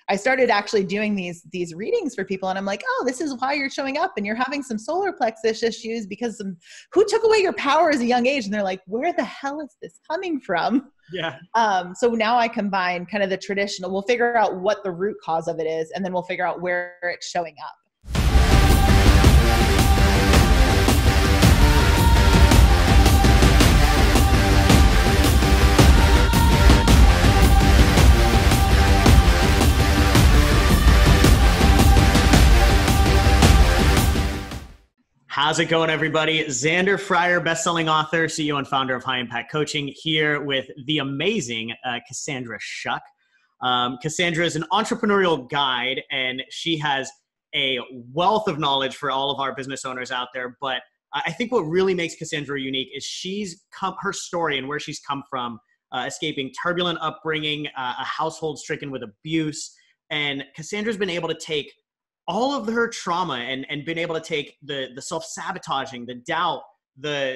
I started actually doing these readings for people. And I'm like, oh, this is why you're showing up and you're having some solar plexus issues because who took away your power as a young age? And they're like, where the hell is this coming from? Yeah. So now I combine kind of the traditional, we'll figure out what the root cause of it is, and then we'll figure out where it's showing up. How's it going, everybody? Xander Fryer, best-selling author, CEO and founder of High Impact Coaching, here with the amazing Cassandra Shuck. Cassandra is an entrepreneurial guide, and she has a wealth of knowledge for all of our business owners out there. But I think what really makes Cassandra unique is her story and where she's come from, escaping turbulent upbringing, a household stricken with abuse. And Cassandra's been able to take all of her trauma and been able to take the self-sabotaging, the doubt, a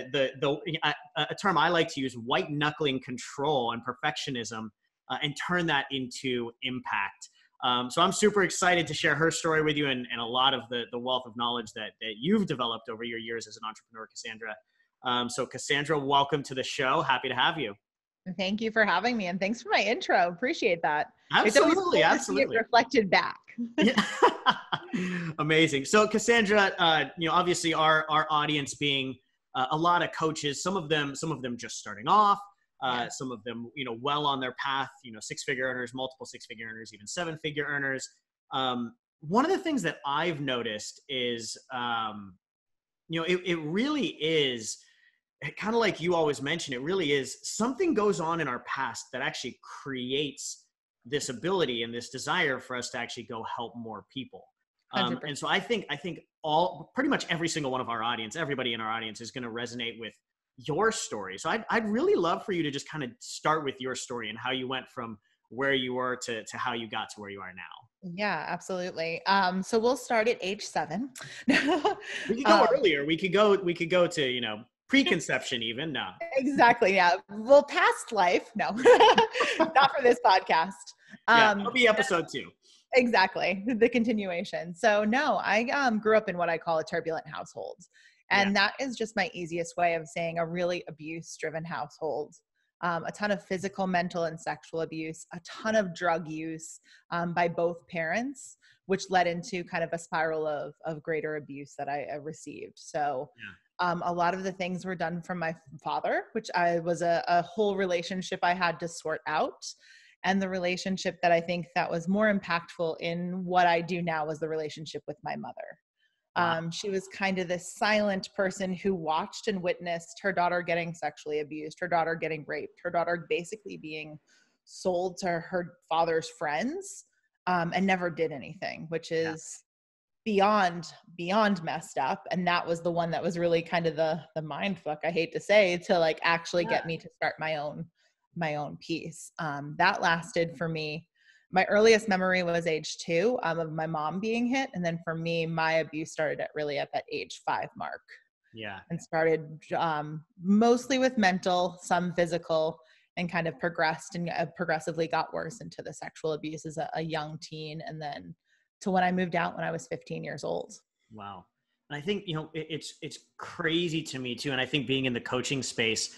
term I like to use, white knuckling control and perfectionism, and turn that into impact. So I'm super excited to share her story with you and a lot of the wealth of knowledge that you've developed over your years as an entrepreneur, Cassandra. So Cassandra, welcome to the show. Happy to have you. Thank you for having me, and thanks for my intro. Appreciate that. Absolutely, it's always cool absolutely. to see it reflected back. Yeah. Amazing. So Cassandra, obviously our audience being a lot of coaches, some of them just starting off, some of them, well on their path, 6-figure earners, multiple 6-figure earners, even 7-figure earners. One of the things that I've noticed is, it really is kind of like you always mention, it really is something goes on in our past that actually creates this ability and this desire for us to actually go help more people. And so I think pretty much every single one of our audience, everybody in our audience is going to resonate with your story. So I'd really love for you to just kind of start with your story and how you went from where you were to how you got to where you are now. Yeah, absolutely. So we'll start at age 7. We could go earlier. We could go to, preconception even. No. Exactly. Yeah. Well, past life. No, not for this podcast. That'll be episode 2. Exactly. The continuation. So no, I grew up in what I call a turbulent household. And that is just my easiest way of saying a really abuse-driven household. A ton of physical, mental, and sexual abuse, a ton of drug use by both parents, which led into kind of a spiral of greater abuse that I received. So a lot of the things were done from my father, which was a whole relationship I had to sort out. And the relationship that I think that was more impactful in what I do now was the relationship with my mother. Wow. She was kind of this silent person who watched and witnessed her daughter getting sexually abused, her daughter getting raped, her daughter basically being sold to her father's friends, and never did anything, which is beyond messed up. And that was the one that was really kind of the mind fuck, I hate to say, to like actually get me to start my own piece. That lasted for me. My earliest memory was age 2 of my mom being hit. And then for me, my abuse started at that age 5 mark. Yeah. And started mostly with mental, some physical, and kind of progressed and progressively got worse into the sexual abuse as a young teen. And then to when I moved out when I was 15 years old. Wow. And I think, it's crazy to me too. And I think being in the coaching space,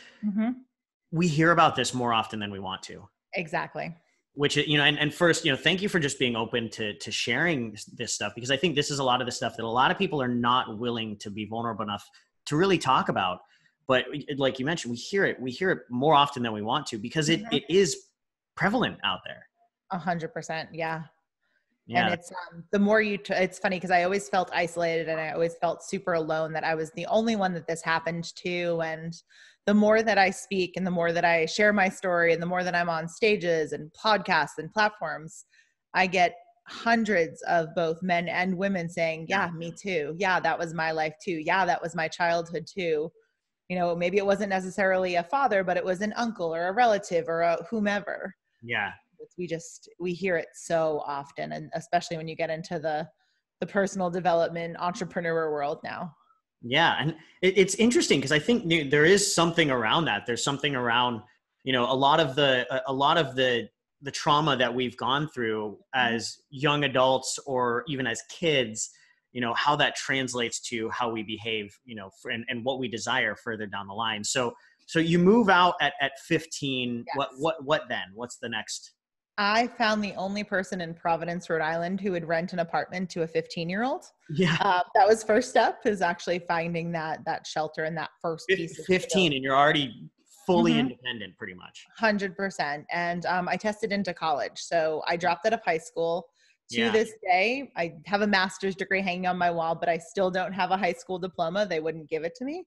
we hear about this more often than we want to. Exactly. Which, and first, thank you for just being open to sharing this stuff, because I think this is a lot of the stuff that a lot of people are not willing to be vulnerable enough to really talk about. But like you mentioned, we hear it more often than we want to, because it is prevalent out there. 100%. Yeah. Yeah. And it's the more it's funny because I always felt isolated and I always felt super alone, that I was the only one that this happened to. And the more that I speak and the more that I share my story and the more that I'm on stages and podcasts and platforms, I get hundreds of both men and women saying, yeah, me too. Yeah, that was my life too. Yeah, that was my childhood too. Maybe it wasn't necessarily a father, but it was an uncle or a relative or a whomever. Yeah. We hear it so often, and especially when you get into the personal development entrepreneur world now. Yeah. And it's interesting because I think there is something around that. There's something around, a lot of the the trauma that we've gone through as young adults or even as kids, you know, how that translates to how we behave, you know, and what we desire further down the line. So you move out at 15. Yes. What then? What's the next? I found the only person in Providence, Rhode Island who would rent an apartment to a 15-year-old. Yeah. That was first step, is actually finding that shelter and that first piece of 15 and you're already fully independent pretty much. 100%. And I tested into college. So I dropped out of high school. To this day, I have a master's degree hanging on my wall, but I still don't have a high school diploma. They wouldn't give it to me.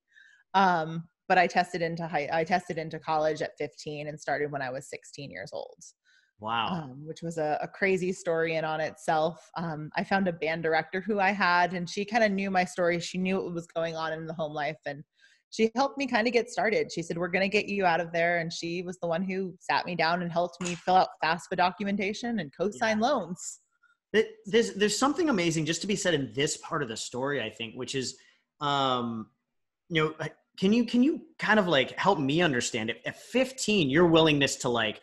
But I tested into college at 15 and started when I was 16 years old. Wow. Which was a crazy story in on itself. I found a band director who I had, and she kind of knew my story. She knew what was going on in the home life, and she helped me kind of get started. She said, "We're going to get you out of there." And she was the one who sat me down and helped me fill out FAFSA documentation and co-sign loans. There's something amazing just to be said in this part of the story, I think, which is, you know, can you kind of like help me understand it? At 15, your willingness to like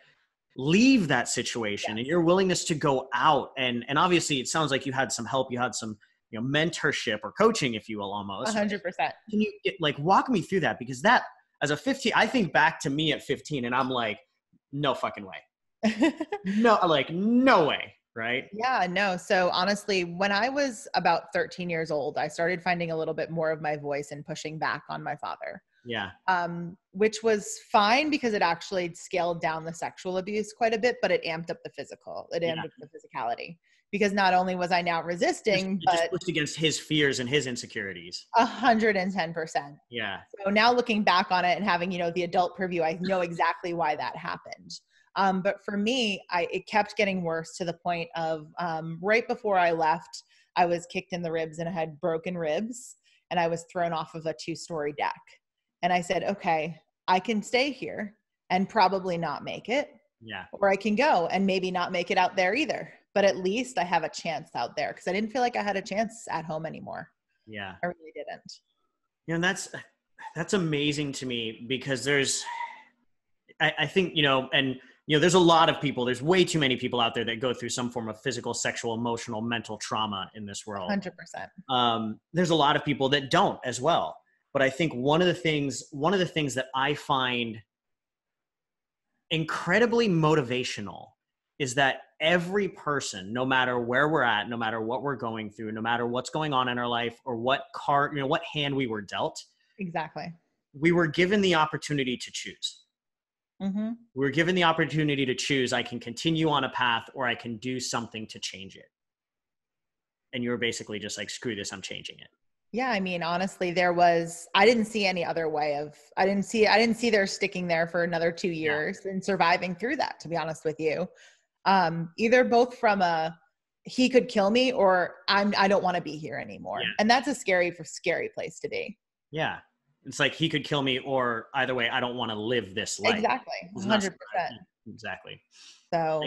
leave that situation and your willingness to go out. And obviously it sounds like you had some help, you had some, you know, mentorship or coaching, if you will, almost. 100%. Can you walk me through that? Because that, as a 15, I think back to me at 15 and I'm like, no fucking way. No way. Right? Yeah, no. So honestly, when I was about 13 years old, I started finding a little bit more of my voice and pushing back on my father. Yeah. Which was fine because it actually scaled down the sexual abuse quite a bit, but it amped up the physical. It amped up the physicality, because not only was I now resisting, but just pushed against his fears and his insecurities. 110%. Yeah. So now looking back on it and having, you know, the adult purview, I know exactly why that happened. But for me, it kept getting worse to the point of right before I left, I was kicked in the ribs and I had broken ribs, and I was thrown off of a 2-story deck. And I said, okay, I can stay here and probably not make it. Yeah. Or I can go and maybe not make it out there either. But at least I have a chance out there, because I didn't feel like I had a chance at home anymore. Yeah. I really didn't. You know, that's amazing to me, because I think, you know, and, you know, there's a lot of people, there's way too many people out there that go through some form of physical, sexual, emotional, mental trauma in this world. 100%. There's a lot of people that don't as well. But I think one of the things that I find incredibly motivational is that every person, no matter where we're at, no matter what we're going through, no matter what's going on in our life or what card, you know, what hand we were dealt. Exactly. We were given the opportunity to choose. Mm-hmm. We were given the opportunity to choose. I can continue on a path, or I can do something to change it. And you were basically just like, screw this, I'm changing it. Yeah. I mean, honestly, I didn't see any other way I didn't see there sticking there for another 2 years and surviving through that, to be honest with you. Either both from he could kill me, or I don't want to be here anymore. Yeah. And that's a scary place to be. Yeah. It's like he could kill me, or either way, I don't want to live this life. Exactly. 100%. Exactly. So,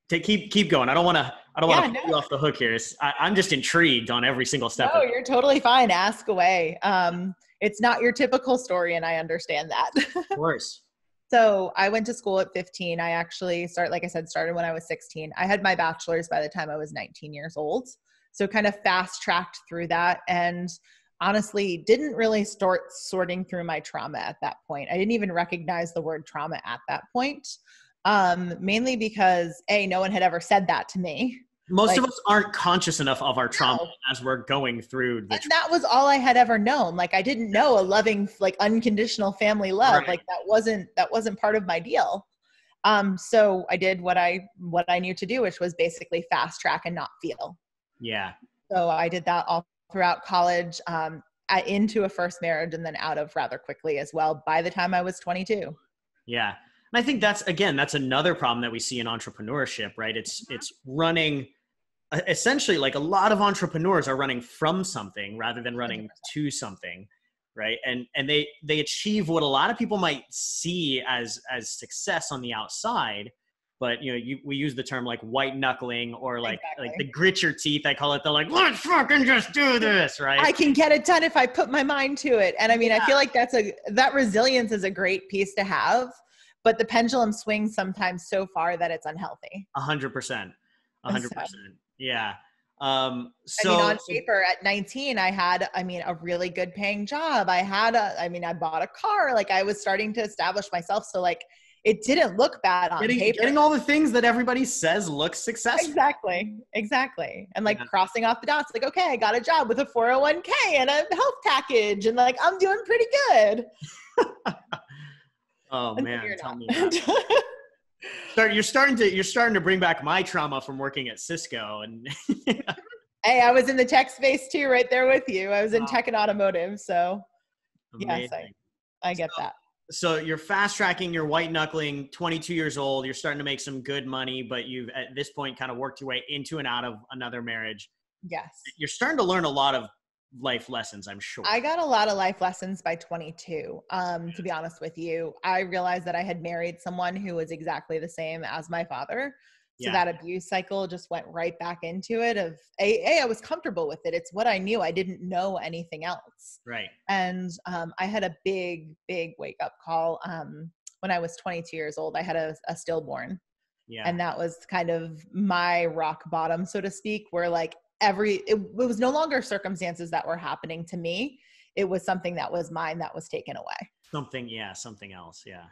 keep going. I don't want to put you off the hook here. I'm just intrigued on every single step. No, you're totally fine. Ask away. It's not your typical story, and I understand that. Of course. So I went to school at 15. I actually started when I was 16. I had my bachelor's by the time I was 19 years old. So kind of fast tracked through that, and honestly didn't really start sorting through my trauma at that point. I didn't even recognize the word trauma at that point. Mainly because no one had ever said that to me. Most of us aren't conscious enough of our trauma as we're going through. And that was all I had ever known. Like, I didn't know a loving, like, unconditional family love. Right. Like that wasn't part of my deal. So I did what I knew to do, which was basically fast track and not feel. Yeah. So I did that all throughout college, into a first marriage, and then out of rather quickly as well by the time I was 22. Yeah. And I think that's another problem that we see in entrepreneurship, right? It's running, essentially, like, a lot of entrepreneurs are running from something rather than running 100%. To something, right? And they achieve what a lot of people might see as success on the outside, but we use the term like white knuckling, or like the grit your teeth. I call it. They're like, let's fucking just do this, right? I can get it done if I put my mind to it. And I mean, I feel like that resilience is a great piece to have. but the pendulum swings sometimes so far that it's unhealthy. 100%. 100%. Yeah. On So paper at 19, I had, a really good paying job. I bought a car. Like I was starting to establish myself. So like, it didn't look bad on paper. Getting all the things that everybody says look successful. Exactly. And like crossing off the dots, like, okay, I got a job with a 401k and a health package. And like, I'm doing pretty good. Oh man, tell me about it. You're starting to bring back my trauma from working at Cisco. And hey, I was in the tech space too, right there with you. I was in tech and automotive. So amazing. Yes, I get that. So you're fast tracking, you're white knuckling, 22 years old, you're starting to make some good money, but you've at this point kind of worked your way into and out of another marriage. Yes. You're starting to learn a lot of life lessons, I'm sure. I got a lot of life lessons by 22. To be honest with you, I realized that I had married someone who was exactly the same as my father. So that abuse cycle just went right back into it of I was comfortable with it. It's what I knew. I didn't know anything else. Right. And I had a big wake up call. When I was 22 years old, I had a stillborn. Yeah. And that was kind of my rock bottom, so to speak, where like it was no longer circumstances that were happening to me. It was something that was mine that was taken away. Something else. Yeah.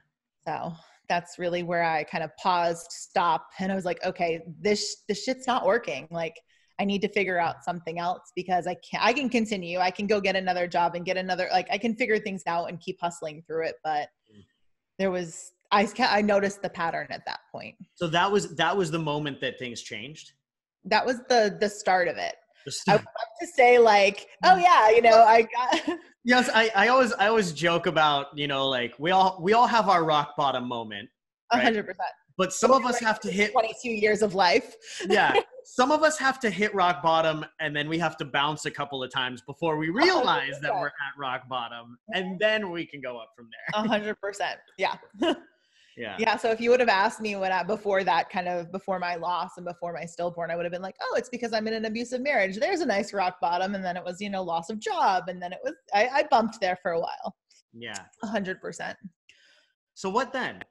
So that's really where I kind of paused, stopped, and I was like, okay, this shit's not working. Like I need to figure out something else because I can continue. I can go get another job and get another, like I can figure things out and keep hustling through it. But I noticed the pattern at that point. So that was the moment that things changed. That was the start of it. I would love to say like, oh yeah, I got. Yes, I always joke about, like we all have our rock bottom moment. 100%. But some of us have to hit 22 years of life. Yeah. Some of us have to hit rock bottom and then we have to bounce a couple of times before we realize 100%. That we're at rock bottom, and then we can go up from there. 100%. Yeah. Yeah. Yeah. So if you would have asked me before my loss and before my stillborn, I would have been like, oh, it's because I'm in an abusive marriage. There's a nice rock bottom. And then it was, loss of job. And then it was, I bumped there for a while. Yeah. 100%. So what then?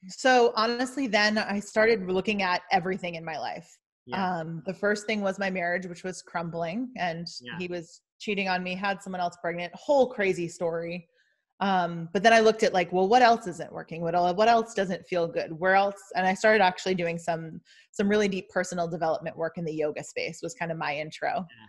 So honestly, then I started looking at everything in my life. Yeah. The first thing was my marriage, which was crumbling, and he was cheating on me, had someone else pregnant, whole crazy story. But then I looked at like, well, what else isn't working? What else doesn't feel good? Where else? And I started actually doing some really deep personal development work in the yoga space was kind of my intro. Yeah.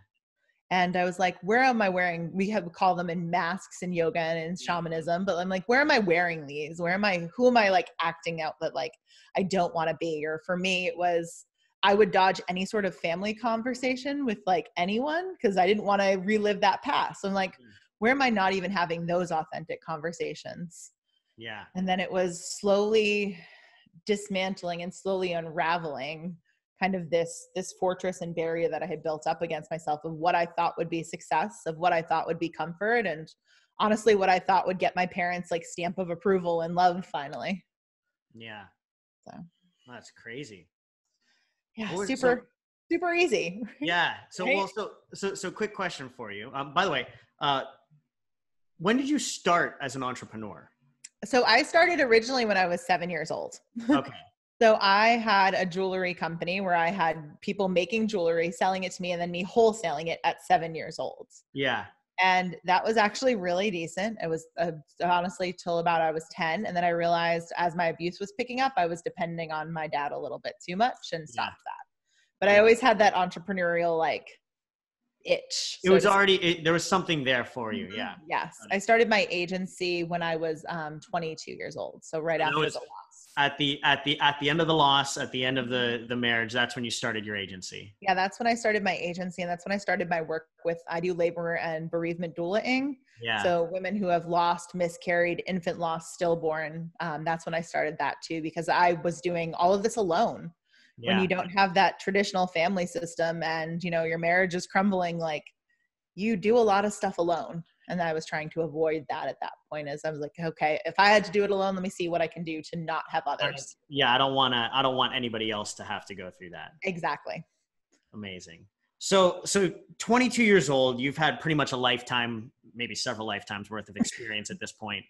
And I was like, where am I wearing? We call them in masks in yoga and in shamanism, but I'm like, where am I wearing these? Who am I like acting out that like, I don't want to be? Or for me, it was, I would dodge any sort of family conversation with like anyone because I didn't want to relive that past. So I'm like, where am I not even having those authentic conversations? Yeah. And then it was slowly dismantling and slowly unraveling kind of this fortress and barrier that I had built up against myself of what I thought would be success, of what I thought would be comfort, and honestly, what I thought would get my parents like stamp of approval and love finally. Yeah. So that's crazy. Yeah. Super easy. Yeah. So, right? So quick question for you. By the way, when did you start as an entrepreneur? So I started originally when I was 7 years old. Okay. So I had a jewelry company where I had people making jewelry, selling it to me, and then me wholesaling it at 7 years old. Yeah. And that was actually really decent. It was honestly till about I was 10. And then I realized as my abuse was picking up, I was depending on my dad a little bit too much and stopped that. But I always had that entrepreneurial like itch. It was already, there was something there for you. Yeah. Yes. I started my agency when I was 22 years old. So right after the loss. At the end of the loss, at the end of the marriage, that's when you started your agency. Yeah, that's when I started my agency, and that's when I started my work with, I do labor and bereavement doulaing. Yeah. So women who have lost, miscarried, infant lost, stillborn. That's when I started that too, because I was doing all of this alone. Yeah. When you don't have that traditional family system and, your marriage is crumbling, like you do a lot of stuff alone. And I was trying to avoid that at that point as I was like, okay, if I had to do it alone, let me see what I can do to not have others. Yeah. I don't want anybody else to have to go through that. Exactly. Amazing. So 22 years old, you've had pretty much a lifetime, maybe several lifetimes worth of experience at this point.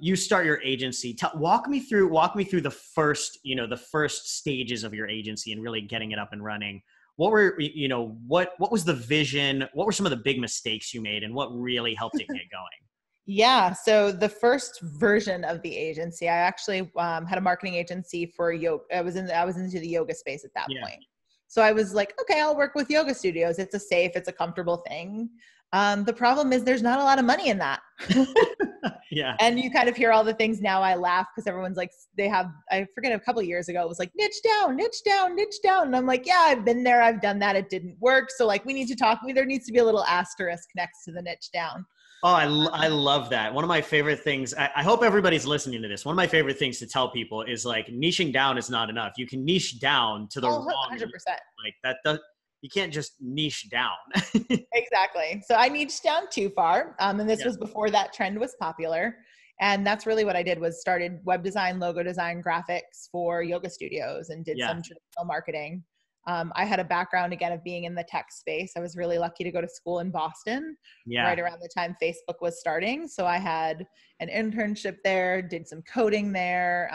you start your agency. Walk me through the first, the first stages of your agency and really getting it up and running. What were, what was the vision? What were some of the big mistakes you made, and what really helped it get going? Yeah. So the first version of the agency, I actually had a marketing agency for yoga. I was into the yoga space at that point. So I was like, okay, I'll work with yoga studios. It's it's a comfortable thing. The problem is there's not a lot of money in that. Yeah. And you kind of hear all the things now. I laugh because everyone's like, I forget, a couple of years ago, it was like niche down, niche down, niche down. And I'm like, yeah, I've been there. I've done that. It didn't work. So like, we need to talk. There needs to be a little asterisk next to the niche down. Oh, I love that. One of my favorite things, I hope everybody's listening to this. One of my favorite things to tell people is like, niching down is not enough. You can niche down to the wrong. 100%. Like that you can't just niche down. Exactly. So I niched down too far. And this was before that trend was popular. And that's really what I did, was started web design, logo design, graphics for yoga studios, and did some traditional marketing. I had a background, again, of being in the tech space. I was really lucky to go to school in Boston right around the time Facebook was starting. So I had an internship there, did some coding there,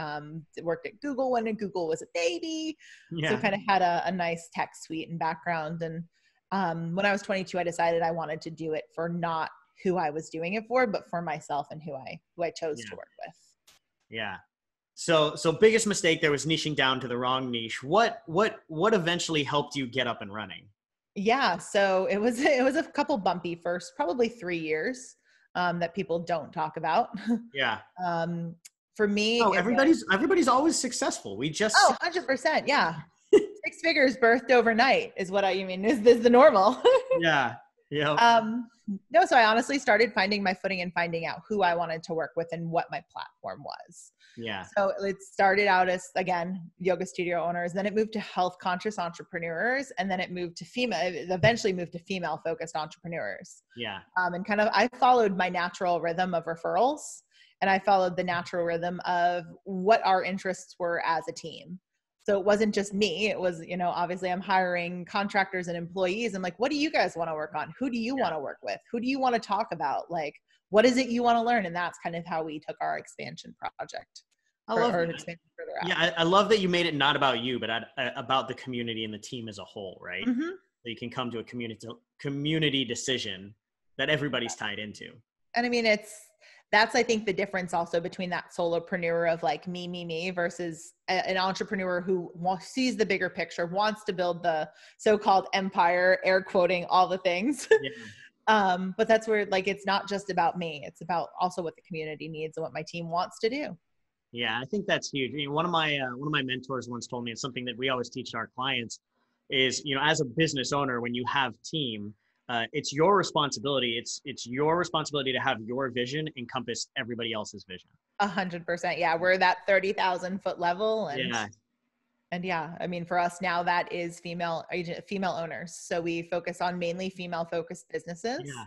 worked at Google when Google was a baby. So kind of had a nice tech suite and background. And when I was 22, I decided I wanted to do it for not who I was doing it for, but for myself and who I chose to work with. Yeah. So biggest mistake there was niching down to the wrong niche. What eventually helped you get up and running? Yeah. So it was a couple bumpy first, probably 3 years, that people don't talk about. Yeah. For me, everybody's always successful. 100%. Yeah. 6 figures birthed overnight is what I mean. Is this the normal? Yeah. Yeah. No, so I honestly started finding my footing and finding out who I wanted to work with and what my platform was. Yeah. So it started out as, again, yoga studio owners. Then it moved to health conscious entrepreneurs. And then it eventually moved to female focused entrepreneurs. Yeah. And kind of, I followed my natural rhythm of referrals, and I followed the natural rhythm of what our interests were as a team. So it wasn't just me. It was, obviously I'm hiring contractors and employees. I'm like, what do you guys want to work on? Who do you want to work with? Who do you want to talk about? Like, what is it you want to learn? And that's kind of how we took our expansion project. I love that. Yeah, I love that you made it not about you, but about the community and the team as a whole, right? Mm-hmm. So you can come to a community decision that everybody's tied into. And I mean, that's, I think, the difference also between that solopreneur of like me versus an entrepreneur who sees the bigger picture, wants to build the so-called empire, air quoting all the things. Yeah. But that's where, like, it's not just about me. It's about also what the community needs and what my team wants to do. Yeah, I think that's huge. I mean, one of my mentors once told me, it's something that we always teach our clients is, as a business owner, when you have team, it's your responsibility. It's your responsibility to have your vision encompass everybody else's vision. 100%. Yeah. We're that 30,000 foot level. And yeah, I mean, for us now, that is female owners. So we focus on mainly female focused businesses. Yeah.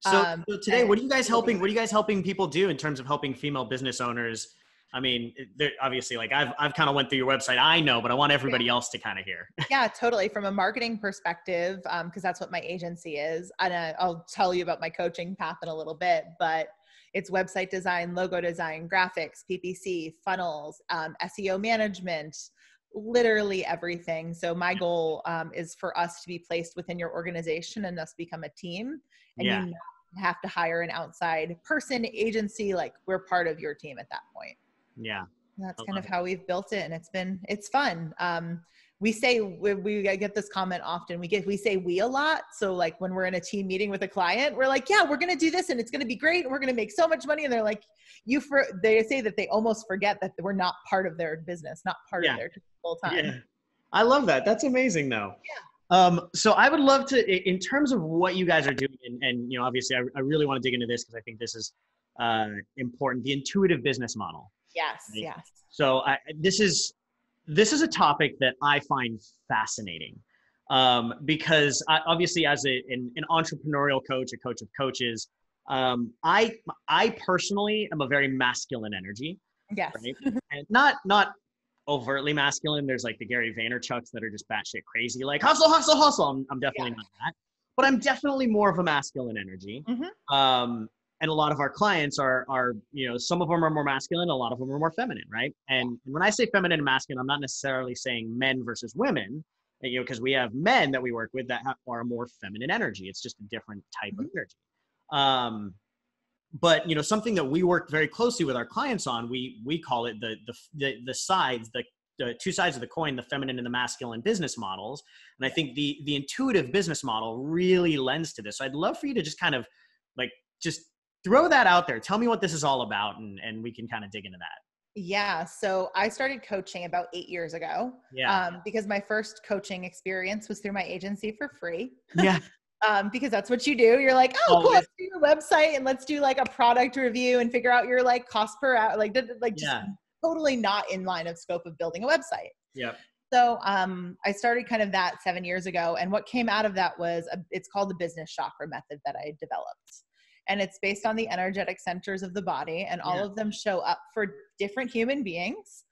So today, what are you guys helping people do in terms of helping female business owners? I mean, obviously, like I've kind of went through your website, I know, but I want everybody else to kind of hear. Yeah, totally. From a marketing perspective, because that's what my agency is. And I'll tell you about my coaching path in a little bit, but it's website design, logo design, graphics, PPC, funnels, SEO management, literally everything. So my goal is for us to be placed within your organization and thus become a team. And you have to hire an outside person, agency, like we're part of your team at that point. Yeah. That's kind of how we've built it. And it's fun. We say, we get this comment often, we say we a lot. So like when we're in a team meeting with a client, we're like, yeah, we're going to do this and it's going to be great. And we're going to make so much money. And they're like, they say that they almost forget that we're not part of their business, not part of their full time. Yeah. I love that. That's amazing though. Yeah. So I would love to, in terms of what you guys are doing, and obviously I really want to dig into this because I think this is important, the intuitive business model. Yes. Right? Yes. So this is a topic that I find fascinating because obviously as an entrepreneurial coach, a coach of coaches, I personally am a very masculine energy. Yes. Right? And not overtly masculine. There's like the Gary Vaynerchucks that are just batshit crazy, like hustle, hustle, hustle. I'm definitely not that, but I'm definitely more of a masculine energy. Mm-hmm. And a lot of our clients are, some of them are more masculine, a lot of them are more feminine, right? And when I say feminine and masculine, I'm not necessarily saying men versus women, because we have men that we work with that are more feminine energy. It's just a different type of energy. But something that we work very closely with our clients on, we call it the sides, the two sides of the coin, the feminine and the masculine business models. And I think the intuitive business model really lends to this. So I'd love for you to just kind of just throw that out there. Tell me what this is all about, and we can kind of dig into that. Yeah. So I started coaching about 8 years ago. Because my first coaching experience was through my agency for free. Yeah. Because that's what you do. You're like, oh, cool, let's do your website and let's do like a product review and figure out your like cost per hour, just totally not in line of scope of building a website. Yeah. So I started kind of that 7 years ago. And what came out of that was it's called the business chakra method that I developed. And it's based on the energetic centers of the body, and all of them show up for different human beings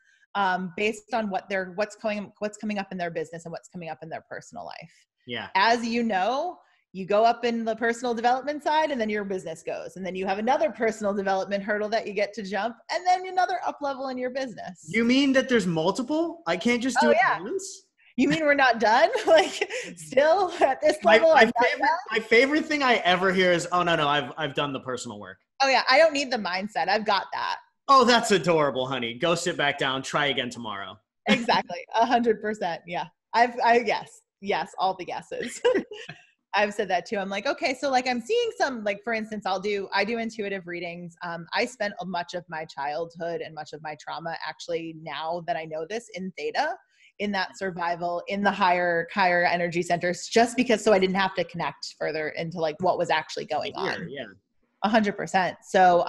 based on what's coming up in their business and what's coming up in their personal life. Yeah. As you know, you go up in the personal development side, and then your business goes. And then you have another personal development hurdle that you get to jump, and then another up level in your business. You mean that there's multiple? I can't just do it once? You mean we're not done? Still at this level? My favorite thing I ever hear is, oh, no, I've done the personal work. Oh yeah, I don't need the mindset. I've got that. Oh, that's adorable, honey. Go sit back down. Try again tomorrow. Exactly. 100%. Yeah. Yes, all the yeses. I've said that too. I'm like, okay, so I'm seeing some, for instance, I do intuitive readings. I spent much of my childhood and much of my trauma, actually, now that I know this, in theta, in that survival, in the higher energy centers, just because, so I didn't have to connect further into what was actually going on. Yeah. 100%. So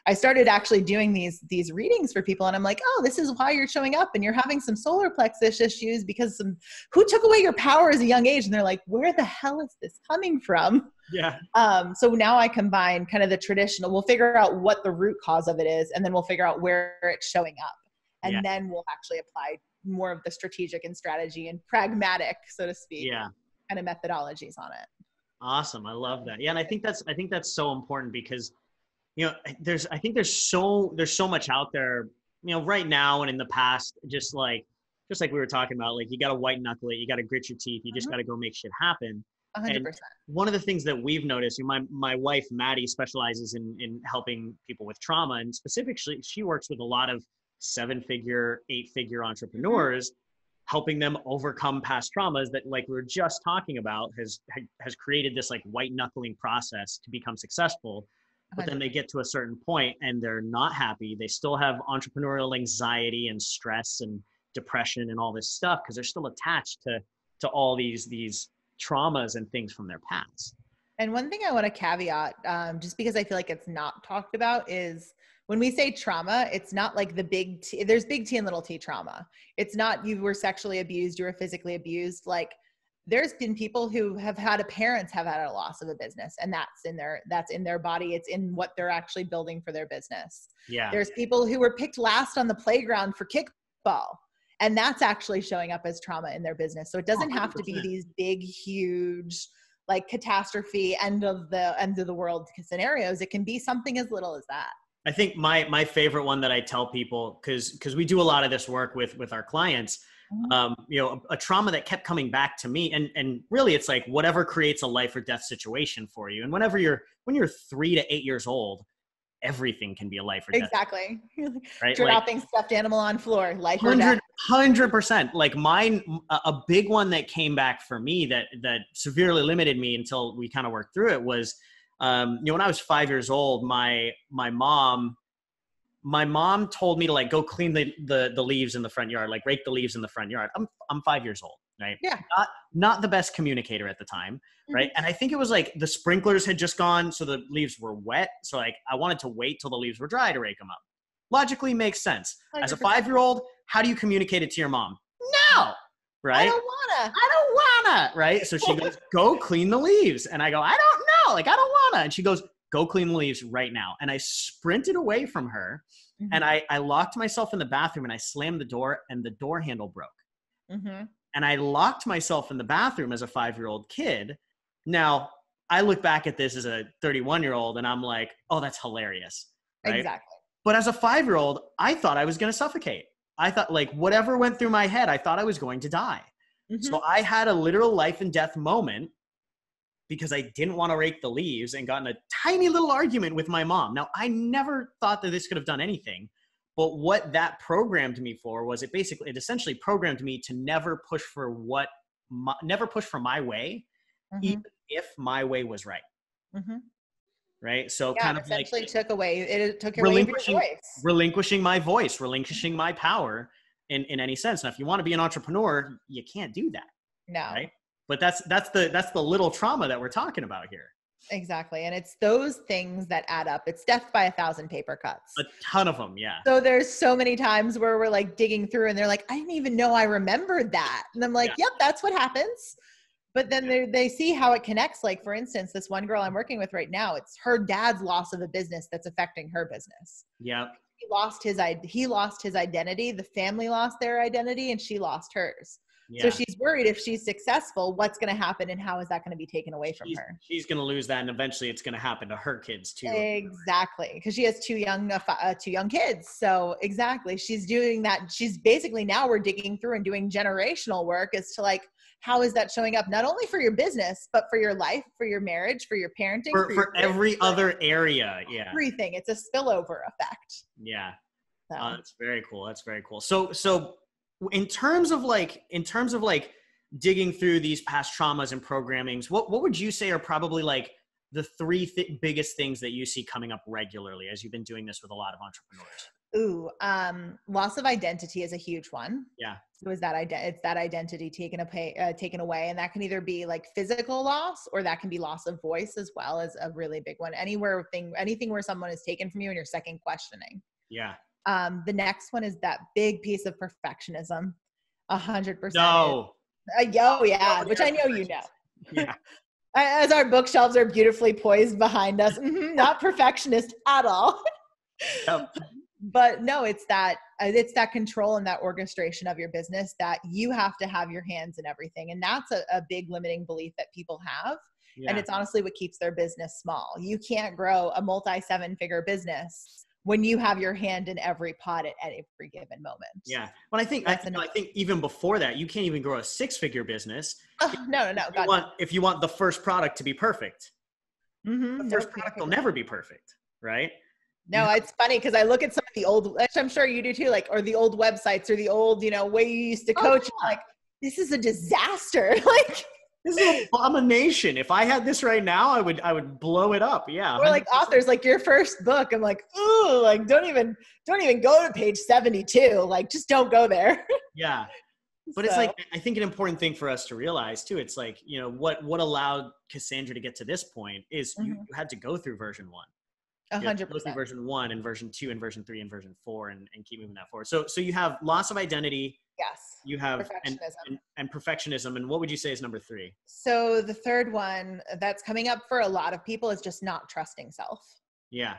I started actually doing these readings for people, and I'm like, oh, this is why you're showing up, and you're having some solar plexus issues because who took away your power as a young age? And they're like, where the hell is this coming from? Yeah. So now I combine kind of the traditional, we'll figure out what the root cause of it is, and then we'll figure out where it's showing up. And then we'll actually apply more of the strategic and strategy and pragmatic, so to speak, kind of methodologies on it. Awesome. I love that. Yeah. And I think that's so important because, there's so much out there, right now and in the past, just like we were talking about, you got to white knuckle it, you got to grit your teeth, you just got to go make shit happen. 100%. And one of the things that we've noticed, my wife, Maddie, specializes in helping people with trauma. And specifically, she works with a lot of 7-figure, 8-figure entrepreneurs, helping them overcome past traumas that, we were just talking about, has created this white knuckling process to become successful. But then they get to a certain point and they're not happy. They still have entrepreneurial anxiety and stress and depression and all this stuff because they're still attached to all these traumas and things from their past. And one thing I want to caveat, just because I feel like it's not talked about, is when we say trauma, it's not the big T. There's big T and little T trauma. It's not you were sexually abused, you were physically abused. There's been people who have had parents have had a loss of a business, and that's in their body. It's in what they're actually building for their business. Yeah. There's people who were picked last on the playground for kickball, and that's actually showing up as trauma in their business. So it doesn't have to be these big, huge, catastrophe end of the world scenarios. It can be something as little as that. I think my favorite one that I tell people, because we do a lot of this work with our clients, a trauma that kept coming back to me, and really it's whatever creates a life or death situation for you. And when you're 3 to 8 years old, everything can be a life or death. Exactly. Right? Dropping stuffed animal on floor, life or death. 100%. Mine, a big one that came back for me that severely limited me until we kind of worked through it was, when I was 5 years old, my mom told me to go clean the leaves in the front yard, rake the leaves in the front yard. I'm 5 years old, right? Yeah. Not the best communicator at the time, right? And I think it was the sprinklers had just gone, so the leaves were wet. So I wanted to wait till the leaves were dry to rake them up. Logically makes sense. 100%. As a 5-year-old, how do you communicate it to your mom? No, right? I don't wanna, right? So she goes, go clean the leaves. And I go, I don't know. I don't wanna. And she goes, go clean the leaves right now. And I sprinted away from her and I locked myself in the bathroom and I slammed the door and the door handle broke. And I locked myself in the bathroom as a 5-year-old kid. Now, I look back at this as a 31-year-old and I'm like, oh, that's hilarious. Right. Exactly. But as a 5-year-old, I thought I was going to suffocate. I thought, like, whatever went through my head, I thought I was going to die. So I had a literal life and death moment because I didn't want to rake the leaves and got in a tiny little argument with my mom. Now, I never thought that this could have done anything, but what that programmed me for was it essentially programmed me to never push for my way, even if my way was right. Right. So kind of essentially like took away your voice. Relinquishing my voice, relinquishing my power in any sense. Now, if you want to be an entrepreneur, you can't do that. No. Right. But that's the little trauma that we're talking about here. Exactly. And it's those things that add up. It's death by 1,000 paper cuts. A ton of them. Yeah. So there's so many times where we're like digging through and they're like, I didn't even know I remembered that. And I'm like, yep, that's what happens. But then they see how it connects. Like, for instance, this one girl I'm working with right now, it's her dad's loss of a business that's affecting her business. Yeah. He lost his identity. The family lost their identity and she lost hers. Yeah. So she's worried if she's successful, what's going to happen and how is that going to be taken away from her? She's going to lose that, and eventually it's going to happen to her kids too. Exactly, because she has two young kids. So exactly, she's doing that. She's basically, now we're digging through and doing generational work as to like, how is that showing up not only for your business, but for your life, for your marriage, for your parenting, for every other area. Yeah, everything. It's a spillover effect. Yeah, so. That's very cool. That's very cool. So in terms of like digging through these past traumas and programmings, what would you say are probably like the three biggest things that you see coming up regularly as you've been doing this with a lot of entrepreneurs? Loss of identity is a huge one. Yeah. So it's that identity taken away. And that can either be like physical loss, or that can be loss of voice as well, as a really big one. Anything where someone is taken from you and you're second questioning. Yeah. The next one is that big piece of perfectionism. 100%. No. Yeah, which I know you know. Yeah. As our bookshelves are beautifully poised behind us. Not perfectionist at all. Yep. But no, it's that control and that orchestration of your business that you have to have your hands in everything. And that's a big limiting belief that people have. Yeah. And it's honestly what keeps their business small. You can't grow a multi-7-figure business when you have your hand in every pot at every given moment. Yeah. But I think even before that, you can't even grow a 6-figure business. No. If you want the first product to be perfect, the first product will never be perfect. Right. No, it's funny because I look at some of the old, which I'm sure you do too, like, or the old websites or the old, way you used to coach. Yeah. Like, this is a disaster. Like, this is an abomination. If I had this right now, I would blow it up. Yeah. Or like authors, like your first book, I'm like, ooh, like don't even go to page 72. Like, just don't go there. Yeah. But it's like, I think an important thing for us to realize too, it's like, what allowed Cassandra to get to this point is you had to go through version 1. 100%. Go through version 1 and version 2 and version 3 and version 4 and keep moving that forward. So you have loss of identity. Yes. You have perfectionism. And perfectionism. And what would you say is number 3? So the third one that's coming up for a lot of people is just not trusting self. Yeah.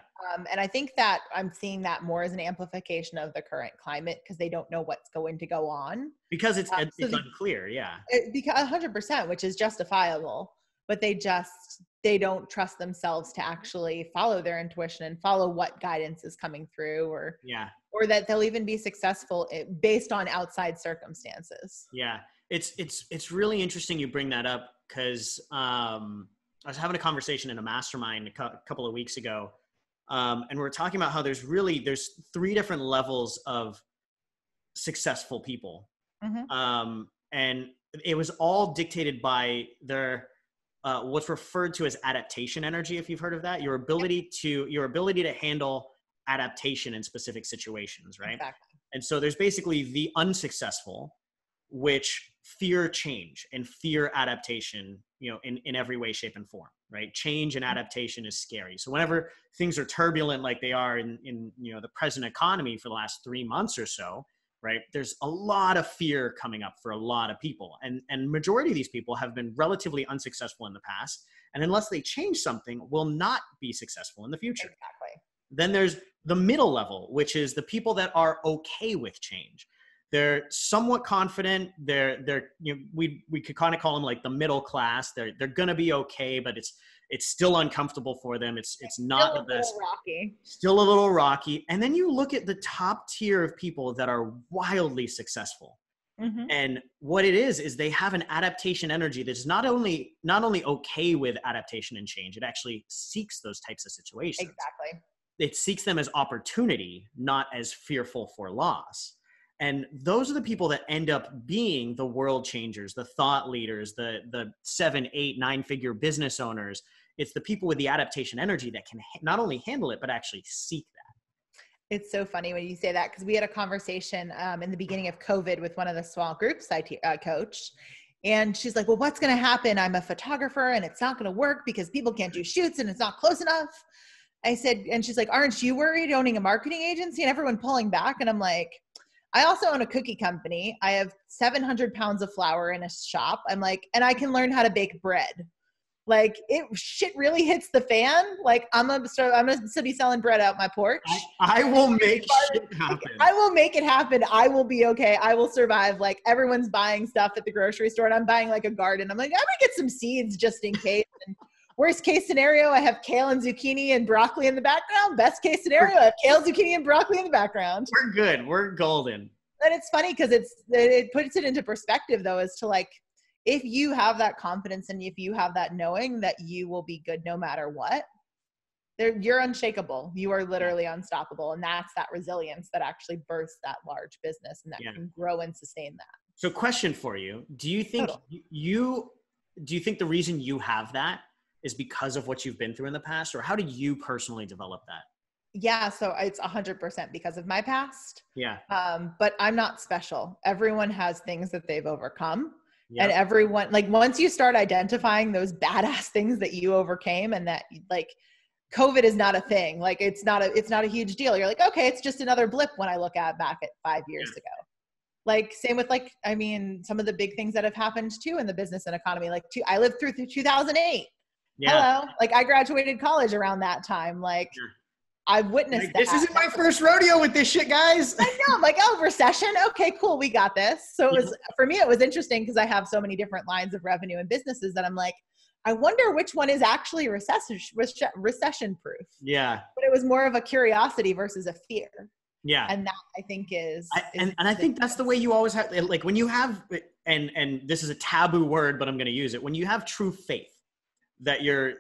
And I think that I'm seeing that more as an amplification of the current climate because they don't know what's going to go on. Because it's unclear. Yeah. Because 100%, which is justifiable. But they don't trust themselves to actually follow their intuition and follow what guidance is coming through, or that they'll even be successful based on outside circumstances. Yeah. It's really interesting you bring that up because I was having a conversation in a mastermind a couple of weeks ago. And we're talking about how there's 3 different levels of successful people. And it was all dictated by their what's referred to as adaptation energy, if you've heard of that, your ability to handle adaptation in specific situations, right? Exactly. And so there's basically the unsuccessful, which fear change and fear adaptation, in every way, shape, and form, right? Change and adaptation is scary. So whenever things are turbulent like they are in the present economy for the last 3 months or so, right? There's a lot of fear coming up for a lot of people. And majority of these people have been relatively unsuccessful in the past. And unless they change something, will not be successful in the future. Exactly. Then there's the middle level, which is the people that are okay with change. They're somewhat confident. They're you know, we could kind of call them like the middle class. They're going to be okay, but it's still uncomfortable for them. It's not the best. Rocky. Still a little rocky. And then you look at the top tier of people that are wildly successful. Mm-hmm. And what it is they have an adaptation energy that's not only okay with adaptation and change, it actually seeks those types of situations. Exactly. It seeks them as opportunity, not as fearful for loss. And those are the people that end up being the world changers, the thought leaders, the 7, 8, 9-figure business owners. It's the people with the adaptation energy that can not only handle it, but actually seek that. It's so funny when you say that, because we had a conversation in the beginning of COVID with one of the small groups I coached. And she's like, well, what's going to happen? I'm a photographer and it's not going to work because people can't do shoots and it's not close enough. I said, and she's like, aren't you worried owning a marketing agency and everyone pulling back? And I'm like, I also own a cookie company. I have 700 pounds of flour in a shop. I'm like, and I can learn how to bake bread. Like, shit really hits the fan. Like, I'm gonna still be selling bread out my porch. I will make shit happen. I will make it happen. I will be okay. I will survive. Like, everyone's buying stuff at the grocery store and I'm buying like a garden. I'm like, I'm gonna get some seeds just in case. And worst case scenario, I have kale and zucchini and broccoli in the background. Best case scenario, I have kale, zucchini, and broccoli in the background. We're good. We're golden. And it's funny because it puts it into perspective, though, as to like, if you have that confidence and if you have that knowing that you will be good no matter what, you're unshakable. You are literally unstoppable. And that's that resilience that actually births that large business and that can grow and sustain that. So question for you. Do you think the reason you have that is because of what you've been through in the past, or how did you personally develop that? Yeah. So it's 100% because of my past. Yeah. But I'm not special. Everyone has things that they've overcome. Yep. And everyone, like, once you start identifying those badass things that you overcame, and that, like, COVID is not a thing. Like, it's not a huge deal. You're like, okay, it's just another blip when I look back at 5 years ago. Like, same with, like, I mean, some of the big things that have happened too in the business and economy. Like, I lived through 2008. Yeah. Hello. Like, I graduated college around that time. Like, I've witnessed that. This isn't my first rodeo with this shit, guys. I know. I'm like, oh, recession. Okay, cool. We got this. So for me, it was interesting because I have so many different lines of revenue and businesses that I'm like, I wonder which one is actually recession proof. Yeah. But it was more of a curiosity versus a fear. Yeah. And that, I think, is I think that's the way you always have, like, when you have, and this is a taboo word, but I'm going to use it. When you have true faith that you're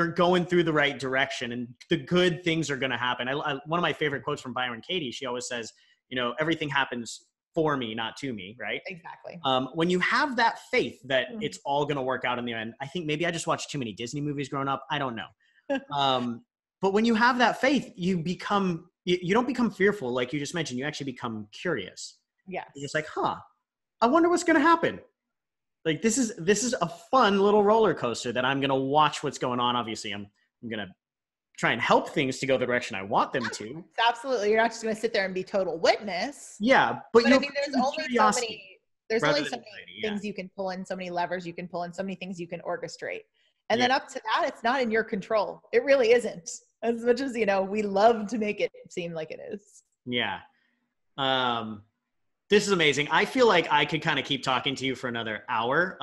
going through the right direction and the good things are going to happen. One of my favorite quotes from Byron Katie, she always says, you know, everything happens for me, not to me. Right. Exactly. When you have that faith that it's all going to work out in the end, I think maybe I just watched too many Disney movies growing up. I don't know. But when you have that faith, you don't become fearful. Like you just mentioned, you actually become curious. Yes. You're just like, I wonder what's going to happen. Like, this is a fun little roller coaster that I'm going to watch what's going on. Obviously, I'm going to try and help things to go the direction I want them to. Absolutely. You're not just going to sit there and be total witness. Yeah. But I mean, there's only so many things you can pull in, so many levers you can pull in, so many things you can orchestrate. And then up to that, it's not in your control. It really isn't. As much as, you know, we love to make it seem like it is. Yeah. This is amazing. I feel like I could kind of keep talking to you for another hour,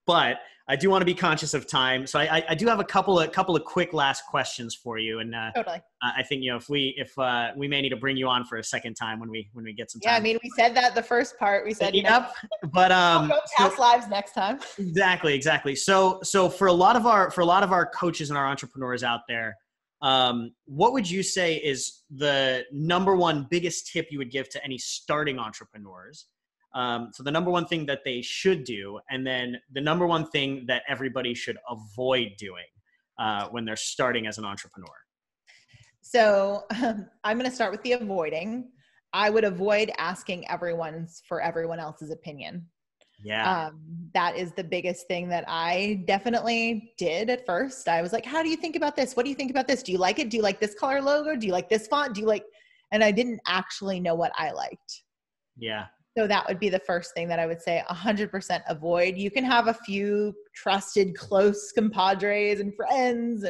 but I do want to be conscious of time. So I do have a couple of quick last questions for you. And totally. I think, you know, if we may need to bring you on for a second time when we get some time. Yeah, I mean, we said that the first part. We said, but we'll go past lives next time. Exactly. So for a lot of our coaches and our entrepreneurs out there, what would you say is the number one biggest tip you would give to any starting entrepreneurs? So the number one thing that they should do, and then the number one thing that everybody should avoid doing when they're starting as an entrepreneur. So I'm going to start with the avoiding. I would avoid asking everyone else's opinion. Yeah. That is the biggest thing that I definitely did at first. I was like, how do you think about this? What do you think about this? Do you like it? Do you like this color logo? Do you like this font? And I didn't actually know what I liked. Yeah. So that would be the first thing that I would say 100% avoid. You can have a few trusted, close compadres and friends,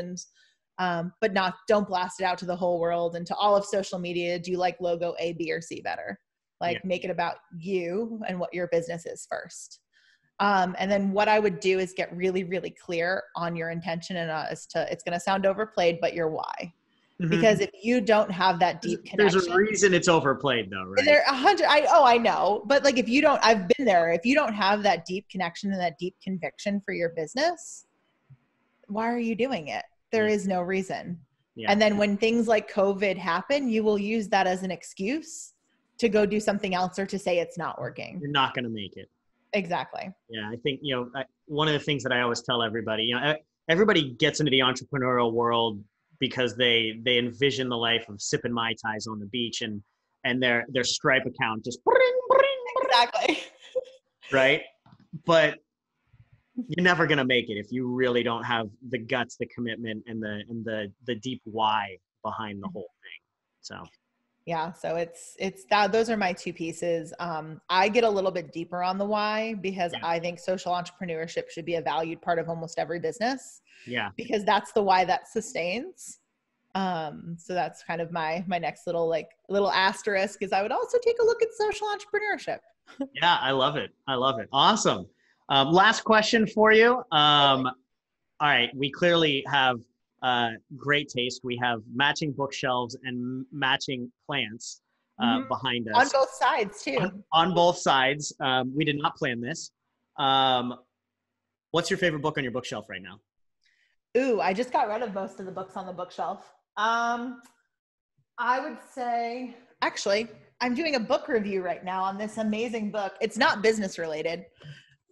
but don't blast it out to the whole world and to all of social media. Do you like logo A, B, or C better? Like make it about you and what your business is first. And then what I would do is get really, really clear on your intention and as to, it's going to sound overplayed, but your why. Because if you don't have that deep connection, there's a reason it's overplayed though, right? There 100. I know, but like if you don't, I've been there. If you don't have that deep connection and that deep conviction for your business, why are you doing it? There is no reason. Yeah. And then when things like COVID happen, you will use that as an excuse to go do something else or to say it's not working. You're not going to make it. Exactly. Yeah, I think one of the things that I always tell everybody, everybody gets into the entrepreneurial world because they envision the life of sipping Mai Tais on the beach and their Stripe account just exactly right. But you're never gonna make it if you really don't have the guts, the commitment, and the deep why behind the whole thing. So yeah, so it's that those are my two pieces. I get a little bit deeper on the why because I think social entrepreneurship should be a valued part of almost every business. Yeah. Because that's the why that sustains. So that's kind of my next little asterisk is I would also take a look at social entrepreneurship. Yeah, I love it. Awesome. Last question for you. All right, we clearly have great taste. We have matching bookshelves and matching plants behind us. On both sides too. On both sides. We did not plan this. What's your favorite book on your bookshelf right now? Ooh, I just got rid of most of the books on the bookshelf. I would say, actually, I'm doing a book review right now on this amazing book. It's not business related.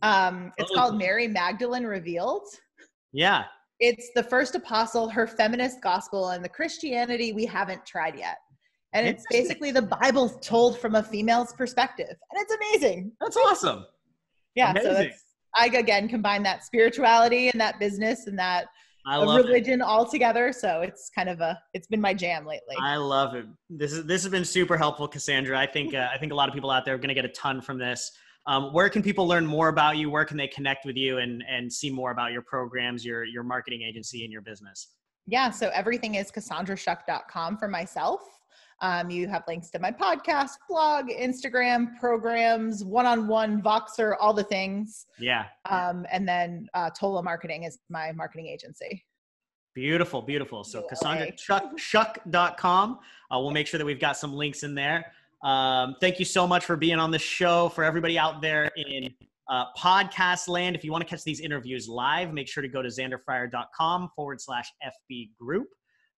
It's called Mary Magdalene Revealed. Yeah. It's the first apostle, her feminist gospel, and the Christianity we haven't tried yet. And it's basically the Bible told from a female's perspective. And it's amazing. That's awesome. Yeah. Amazing. So I, again, combine that spirituality and that business and that religion all together. So it's kind of it's been my jam lately. I love it. This has been super helpful, Cassandra. I think a lot of people out there are going to get a ton from this. Where can people learn more about you? Where can they connect with you and see more about your programs, your marketing agency, and your business? Yeah, so everything is CassandraShuck.com for myself. You have links to my podcast, blog, Instagram, programs, one-on-one, Voxer, all the things. Yeah. And then Tola Marketing is my marketing agency. Beautiful, beautiful. So CassandraShuck.com. We'll make sure that we've got some links in there. Thank you so much for being on the show. For everybody out there in podcast land, if you want to catch these interviews live, make sure to go to xanderfryer.com/FB group.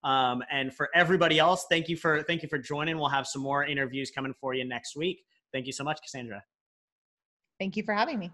And for everybody else, thank you for joining. We'll have some more interviews coming for you next week. Thank you so much, Cassandra. Thank you for having me.